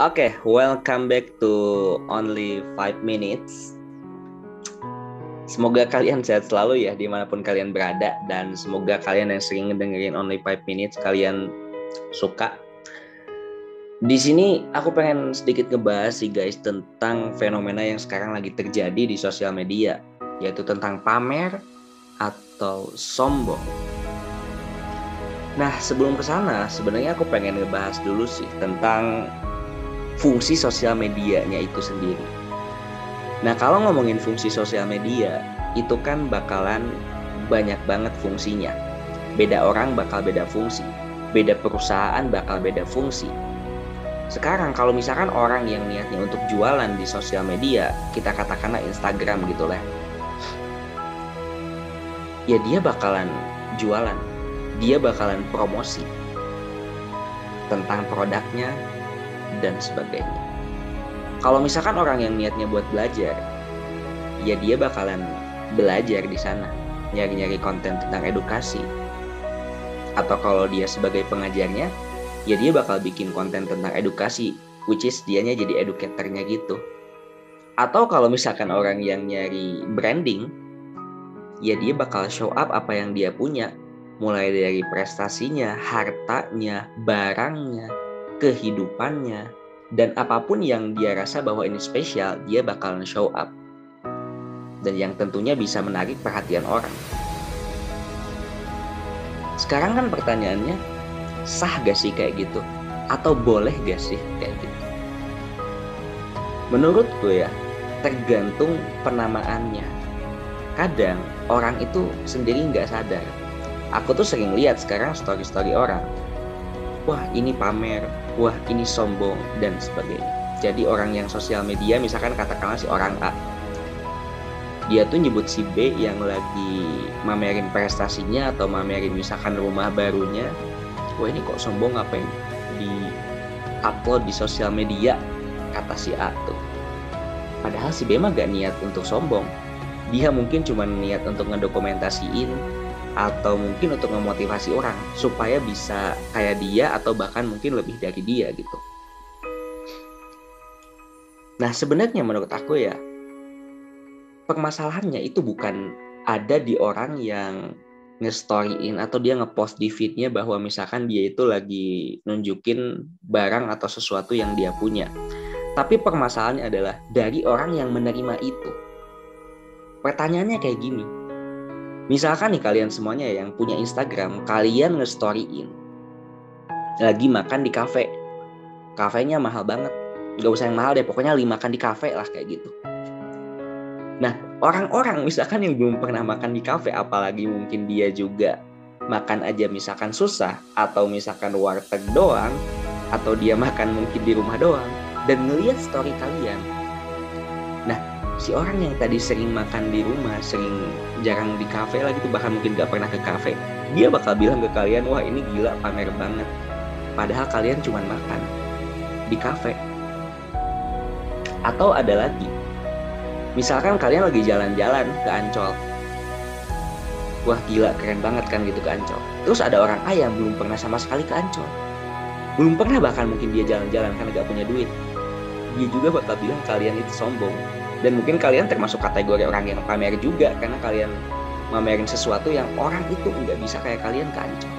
Oke, welcome back to Only 5 Minutes. Semoga kalian sehat selalu ya dimanapun kalian berada. Dan semoga kalian yang sering dengerin Only 5 Minutes kalian suka. Di sini aku pengen sedikit ngebahas sih guys tentang fenomena yang sekarang lagi terjadi di sosial media, yaitu tentang pamer atau sombong. Nah, sebelum kesana sebenarnya aku pengen ngebahas dulu sih tentang fungsi sosial medianya itu sendiri. Nah, kalau ngomongin fungsi sosial media, itu kan bakalan banyak banget fungsinya. Beda orang bakal beda fungsi, beda perusahaan bakal beda fungsi. Sekarang kalau misalkan orang yang niatnya untuk jualan di sosial media, kita katakanlah Instagram gitu lah, ya dia bakalan jualan, dia bakalan promosi tentang produknya dan sebagainya. Kalau misalkan orang yang niatnya buat belajar, ya dia bakalan belajar di sana, nyari-nyari konten tentang edukasi. Atau kalau dia sebagai pengajarnya, ya dia bakal bikin konten tentang edukasi, which is dianya jadi educatornya gitu. Atau kalau misalkan orang yang nyari branding, ya dia bakal show up apa yang dia punya, mulai dari prestasinya, hartanya, barangnya, kehidupannya, dan apapun yang dia rasa bahwa ini spesial, dia bakalan show up. Dan yang tentunya bisa menarik perhatian orang. Sekarang kan pertanyaannya, sah gak sih kayak gitu? Atau boleh gak sih kayak gitu? Menurutku ya, tergantung penamaannya. Kadang orang itu sendiri gak sadar. Aku tuh sering lihat sekarang story-story orang. Wah, ini pamer, wah ini sombong, dan sebagainya. Jadi orang yang sosial media, misalkan katakanlah si orang A, dia tuh nyebut si B yang lagi mamerin prestasinya atau mamerin misalkan rumah barunya. Wah, ini kok sombong, ngapain di upload di sosial media, kata si A tuh. Padahal si B mah gak niat untuk sombong. Dia mungkin cuma niat untuk ngedokumentasiin atau mungkin untuk memotivasi orang supaya bisa kayak dia atau bahkan mungkin lebih dari dia gitu. Nah, sebenarnya menurut aku ya, permasalahannya itu bukan ada di orang yang nge-storyin atau dia nge-post di feed-nya bahwa misalkan dia itu lagi nunjukin barang atau sesuatu yang dia punya. Tapi permasalahannya adalah dari orang yang menerima itu. Pertanyaannya kayak gini. Misalkan nih kalian semuanya yang punya Instagram, kalian nge-storyin lagi makan di kafe. Kafenya mahal banget. Gak usah yang mahal deh, pokoknya lagi makan di kafe lah kayak gitu. Nah, orang-orang misalkan yang belum pernah makan di kafe, apalagi mungkin dia juga makan aja misalkan susah, atau misalkan warteg doang, atau dia makan mungkin di rumah doang, dan ngelihat story kalian. Nah, si orang yang tadi sering makan di rumah, sering jarang di kafe lagi tuh, bahkan mungkin gak pernah ke kafe, dia bakal bilang ke kalian, wah ini gila, pamer banget. Padahal kalian cuma makan di kafe. Atau ada lagi, misalkan kalian lagi jalan-jalan ke Ancol. Wah gila, keren banget kan gitu ke Ancol. Terus ada orang A yang belum pernah sama sekali ke Ancol. Belum pernah, bahkan mungkin dia jalan-jalan karena gak punya duit. Dia juga bakal bilang kalian itu sombong. Dan mungkin kalian termasuk kategori orang yang pamer juga, karena kalian mamerin sesuatu yang orang itu nggak bisa kayak kalian ke Ancol.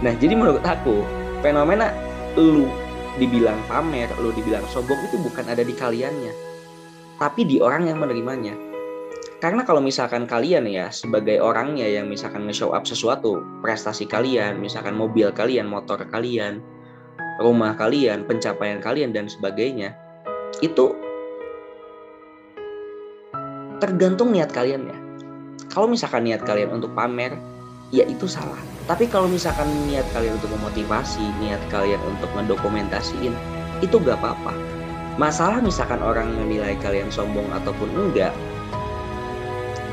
Nah, jadi menurut aku, fenomena lu dibilang pamer, lu dibilang sombong itu bukan ada di kaliannya, tapi di orang yang menerimanya. Karena kalau misalkan kalian ya sebagai orangnya yang misalkan nge-show up sesuatu, prestasi kalian, misalkan mobil kalian, motor kalian, rumah kalian, pencapaian kalian dan sebagainya, itu tergantung niat kalian ya. Kalau misalkan niat kalian untuk pamer, ya itu salah. Tapi kalau misalkan niat kalian untuk memotivasi, niat kalian untuk mendokumentasiin, itu gak apa-apa. Masalah misalkan orang menilai kalian sombong ataupun enggak,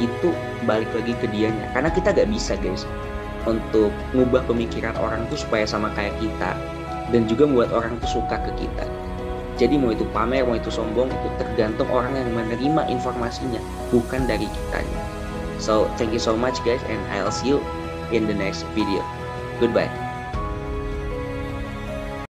itu balik lagi ke dianya. Karena kita gak bisa guys untuk ngubah pemikiran orang tuh supaya sama kayak kita, dan juga membuat orang tuh suka ke kita. Jadi mau itu pamer, mau itu sombong, itu tergantung orang yang menerima informasinya, bukan dari kitanya. So thank you so much guys, and I'll see you in the next video. Goodbye.